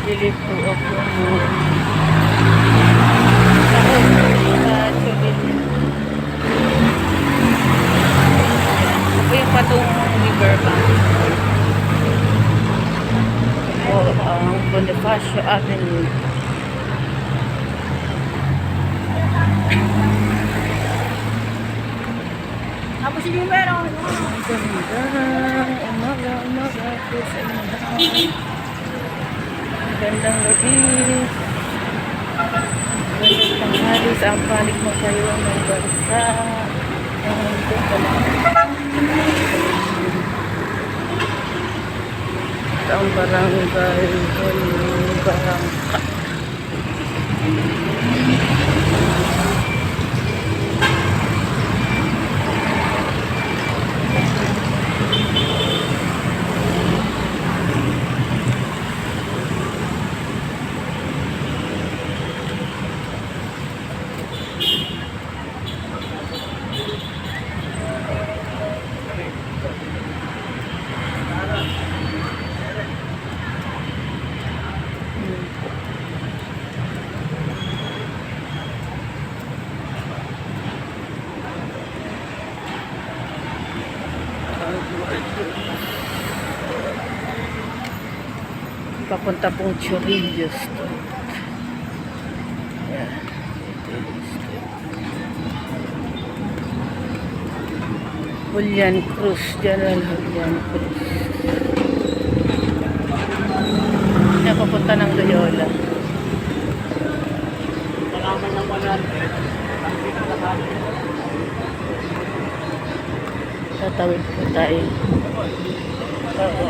Bili po ako ng sahog sa Chubili. Ako yung patong riverbank. O ang Bonifacio Avenue. Tapos yung meron. Umaga po sa inyo. Magandang gabi. Magandang tanghali sa ang panig mo kayo ng bansa. Ito pala. Ito ang barangay. Barangka. Papunta pong Chorrillos to. Yan. Julian Cruz. General Julian Cruz. Yan, papunta ng Loyola. Malaman ng 100. Tatawid po tayo. Oo.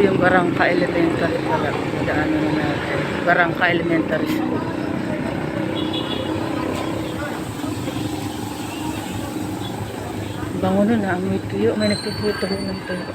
Yung Barangka Elementary pala. Daanan na natin. Barangka Elementary School. Bango nun ha. May tuyo. May nagpuputo ng tuyo.